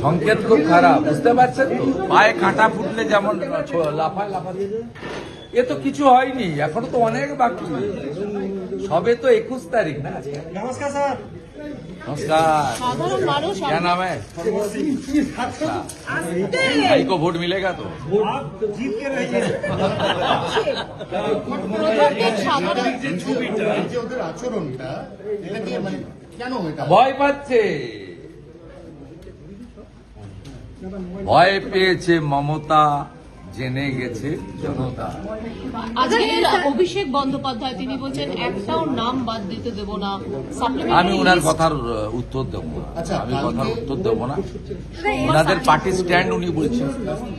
সংকেত খুব খারাপ, বুঝতে পারছেন তো? পায়ে কাঁটা ফুটলে যেমন লাফায় লাফায়, এ তো কিছু হয়নি, এখনো তো অনেক বাকি, সবে তো 21 তারিখ না। नमस्कार सर। नमस्कार, साधारण मानुष क्या नाम है? भाई को वोट मिलेगा तो आप जीत के रहिए। যে ওদের আচরণটা এটা কি মানে কেন এটা ভয় পাচ্ছে, ভয় পেয়েছে মমতা, জেনে গেছে জনতা। আজকে অভিষেক বন্দ্যোপাধ্যায় তিনি বলছেন একটাও নাম বাদ দিতে দেব না। আমি ওনার কথার উত্তর দেবো না, আমি কথার উত্তর দেবো না। ওনাদের পার্টি স্ট্যান্ড উনি বলছেন,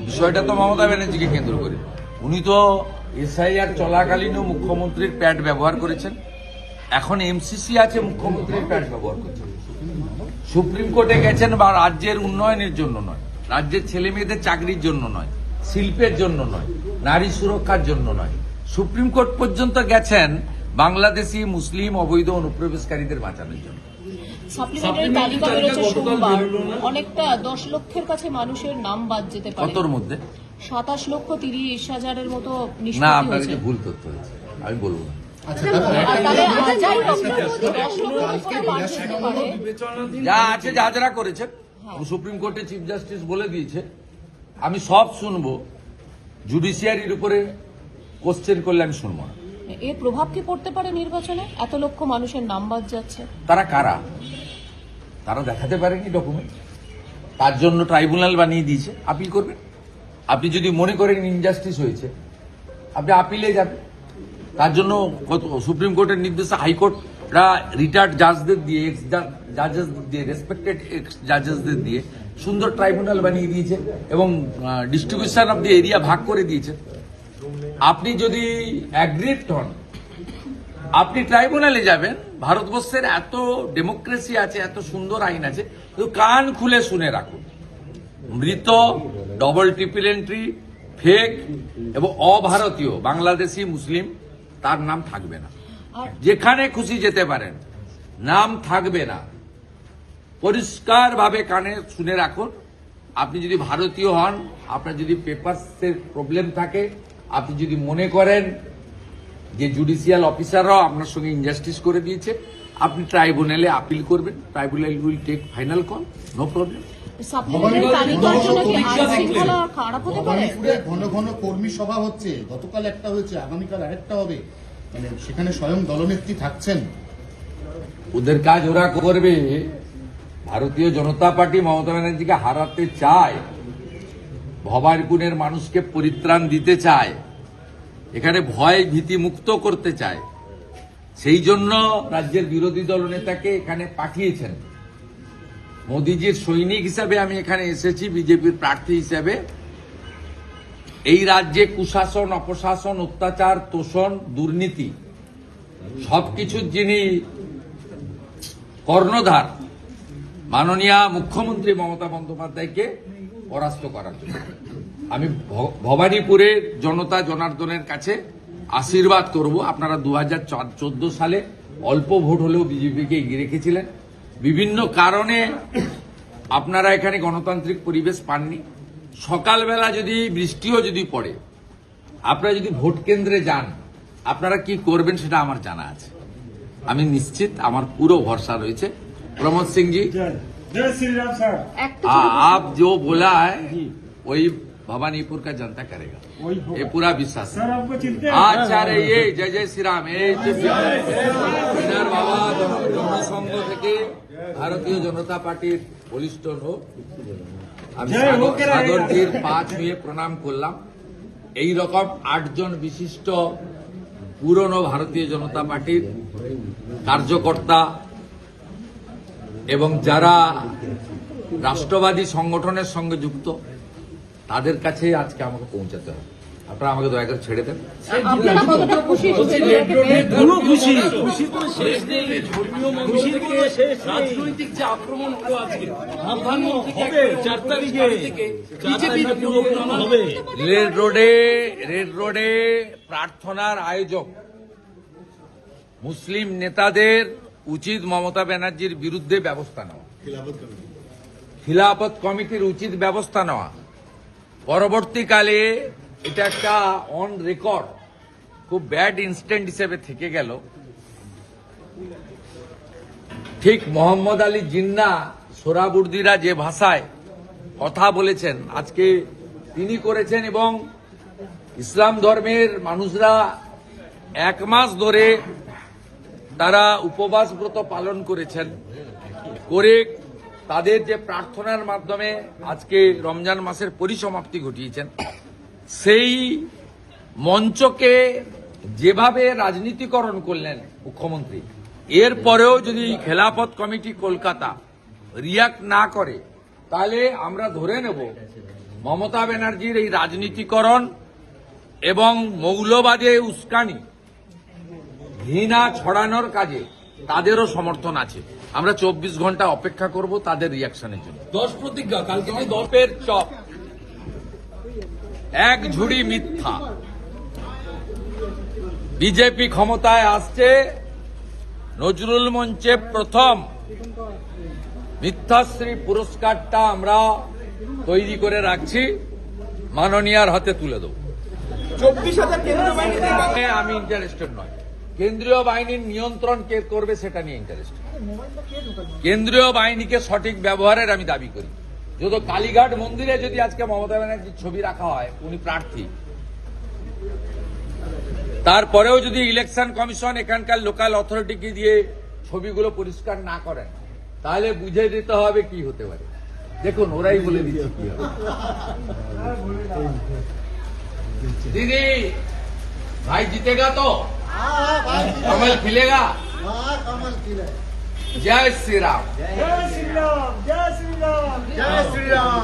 বিষয়টা তো মমতা ব্যানার্জিকে কেন্দ্র করে। উনি তো এসআইআর চলাকালীনও মুখ্যমন্ত্রীর প্যাড ব্যবহার করেছেন, এখন এমসিসি আছে মুখ্যমন্ত্রীর প্যাড ব্যবহার করছেন। সুপ্রিম কোর্টে গেছেন বা রাজ্যের উন্নয়নের জন্য নয়, রাজ্যের ছেলে মেয়েদের চাকরির জন্য নয়, শিল্পের জন্য নয়, নারী সুরক্ষার জন্য নয়, সুপ্রিম কোর্ট পর্যন্ত গেছেন বাংলাদেশি মুসলিম অবৈধ অনুপ্রবেশকারীদের বাঁচানোর জন্য। সাপ্লিমেন্টারি তালিকা বেরোচ্ছে সোমবার, অনেকটা 10 লক্ষের কাছে মানুষের নাম বাদ যেতে পারে। কতর মধ্যে? 27,30,000-এর মতো না, নিষ্পত্তি আপনার হয়েছে। কি ভুল তথ্য হয়েছে, আমি বলবো না। আচ্ছা আর তাহলে যাই হোক, 10 লক্ষ করে বাদ যেতে পারে। যা আছে যা যারা করেছেন, সুপ্রিম কোর্টে চিফ জাস্টিস বলে দিয়েছে, আমি সব শুনবো, জুডিশিয়ারির উপরে কোশ্চেন করলে আমি শুনবো না। এর প্রভাব কি পড়তে পারে নির্বাচনে? এত লক্ষ মানুষের নাম বাদ যাচ্ছে। তারা কারা? তারা দেখাতে পারেনি ডকুমেন্ট, তার জন্য ট্রাইব্যুনাল বানিয়ে দিয়েছে, আপিল করবেন। আপনি যদি মনে করেন ইনজাস্টিস হয়েছে, আপনি আপিলে যাবেন। তার জন্য সুপ্রিম কোর্টের নির্দেশে হাইকোর্টরা রিটায়ার্ড জাজদের দিয়ে, এক্স জাজেসদের দিয়ে, রেসপেক্টেড এক্স জাজেসদের দিয়ে সুন্দর ট্রাইব্যুনাল বানিয়ে দিয়েছে এবং ডিস্ট্রিবিউশন অফ দি এরিয়া ভাগ করে দিয়েছে। আপনি যদি অ্যাগ্রিভড হন, আপনি ট্রাইব্যুনালে যাবেন। ভারতবর্ষের এত ডেমোক্রেসি আছে, এত সুন্দর আইন আছে, কিন্তু কান খুলে শুনে রাখুন, মৃত, ডবল ট্রিপল এন্ট্রি, ফেক এবং অভারতীয় বাংলাদেশি মুসলিম তার নাম থাকবে না। যেখানে খুশি যেতে পারেন, নাম থাকবে না। পরিষ্কার ভাবে কানে শুনে রাখুন। আপনি যদি ভারতীয় হন, আপনার যদি পেপারসের প্রবলেম থাকে, আপনি যদি মনে করেন যে জুডিশিয়াল অফিসাররাও আপনার সঙ্গে ইনজাস্টিস করে দিয়েছে, আপনি ট্রাইব্যুনালে আপিল করবেন। Tribunal will take final call, no problem. Supplementary তালিকার জন্য কি আইন শৃঙ্খলা খারাপ হতে পারে? ভবানীপুরে ঘন ঘন কর্মী সভা হচ্ছে, গতকাল একটা হয়েছে, আগামীকাল আরেকটা হবে, মানে সেখানে স্বয়ং দলনেত্রী থাকছেন। ওদের কাজ ওরা করবে। ভারতীয় জনতা পার্টি মমতা ব্যানার্জিকে হারাতে চায়, ভবানীপুরের মানুষকে পরিত্রাণ দিতে চায়, এখানে ভয় ভীতি মুক্ত করতে চায়। সেই জন্য রাজ্যের বিরোধী দল নেতাকে এখানে পাঠিয়েছেন। মোদিজির সৈনিক হিসাবে আমি এখানে এসেছি, বিজেপির প্রার্থী হিসাবে। এই রাজ্যে কুশাসন, অপশাসন, অত্যাচার, তোষণ, দুর্নীতি সবকিছুর যিনি কর্ণধার, মাননীয় মুখ্যমন্ত্রী মমতা বন্দ্যোপাধ্যায়কে পরাস্ত করার জন্য আমি ভবানীপুরের জনতা জনার্দনের কাছে আশীর্বাদ করব। আপনারা 2014 সালে অল্প ভোট হলেও বিজেপিকে এগিয়ে রেখেছিলেন। বিভিন্ন কারণে আপনারা এখানে গণতান্ত্রিক পরিবেশ পাননি। সকালবেলা যদি বৃষ্টিও যদি পড়ে, আপনারা যদি ভোট কেন্দ্রে যান, আপনারা কি করবেন সেটা আমার জানা আছে। আমি নিশ্চিত, আমার পুরো ভরসা রয়েছে। प्रमोद सिंह जी, जय श्री राम सर। आप जो बोला है वही भवानीपुर का जनता करेगा, ये पूरा विश्वास है। सर आपको चिंता है? আচ্ছা রে, এই জয় জয় শ্রীরাম, এই যে বিনার বাবা জনসংঘ থেকে ভারতীয় জনতা পার্টির বলিষ্ঠ লোক, আমি সাগরজির পা ছুঁয়ে প্রণাম করলাম। এই রকম 8 জন বিশিষ্ট পুরনো ভারতীয় জনতা পার্টির কার্যকর্তা এবং যারা রাষ্ট্রবাদী সংগঠনের সঙ্গে যুক্ত, তাদের কাছে আজকে আমাকে পৌঁছাতে হবে। আপনারা আমাকে দয়া করে ছেড়ে দেন। আপনারা কতটা খুশি? পুরো খুশি, খুশি তো শেষ নেই। ধর্মীয় মন্দির থেকে রাজনৈতিক যে আক্রমণ হলো আজকে, প্রধানমন্ত্রী হবে 4 তারিখে বিজেপির প্রোগ্রাম হবে। রেড রোডে প্রার্থনার আয়োজক মুসলিম নেতাদের উচিত মমতা ব্যানার্জির বিরুদ্ধে ব্যবস্থা নেওয়া। খিলাফত কমিটির উচিত ব্যবস্থা নেওয়া। পরবর্তীকালে এটা একটা অন রেকর্ড খুব ব্যাড ইনস্ট্যান্ট হিসেবে থেকে গেল। ঠিক মোহাম্মদ আলী জিন্না সোহরাবুর্দিরা যে ভাষায় কথা বলেছেন আজকে তিনি করেছেন, এবং ইসলাম ধর্মের মানুষরা 1 মাস ধরে তারা উপবাস ব্রত পালন করেছেন, করে তাদের যে প্রার্থনার মাধ্যমে আজকে রমজান মাসের পরিসমাপ্তি ঘটিয়েছেন, সেই মঞ্চকে যেভাবে রাজনীতিকরণ করলেন মুখ্যমন্ত্রী, এরপরেও যদি খেলাফত কমিটি কলকাতা রিয়াক্ট না করে তাহলে আমরা ধরে নেব মমতা ব্যানার্জির এই রাজনীতিকরণ এবং মৌলবাদে উস্কানি ঘৃণা ছড়ানোর কাজে তাদেরও সমর্থন আছে। আমরা 24 ঘন্টা অপেক্ষা করব তাদের রিয়াকশনের জন্য। 10 প্রতিজ্ঞা কালকে 10 দপের চপ, এক ঝুড়ি মিথ্যা। বিজেপি ক্ষমতায় আসছে, নজরুল মঞ্চে প্রথম মিথ্যাশ্রী পুরস্কারটা আমরা তৈরি করে রাখছি, মাননীয়ার হাতে তুলে দেব। 24,000 কেন্দ্রীয় বাহিনী আমি ইন্টারেস্টেড নয়। কেন্দ্রীয় বাহিনীর নিয়ন্ত্রণ কে করবে সেটা নিয়ে ইন্টারেস্টেড। কেন্দ্রীয় বাহিনীকে সঠিক ব্যবহারের আমি দাবি করি। যদি কালীঘাট মন্দিরে যদি আজকে মমতা ব্যানার্জির ছবি রাখা হয়, উনি প্রার্থী, তারপরেও যদি ইলেকশন কমিশন এখানকার লোকাল অথরিটিকে দিয়ে ছবিগুলো পরিষ্কার না করেন, তাহলে বুঝে দিতে হবে কি হতে পারে। দেখুন, ওরাই বলে দিচ্ছে কি হবে। दीदी भाई जीतेगा तो कमल खिलेगा। जय श्री राम। जय श्री राम, जय श्री राम, जय श्री राम।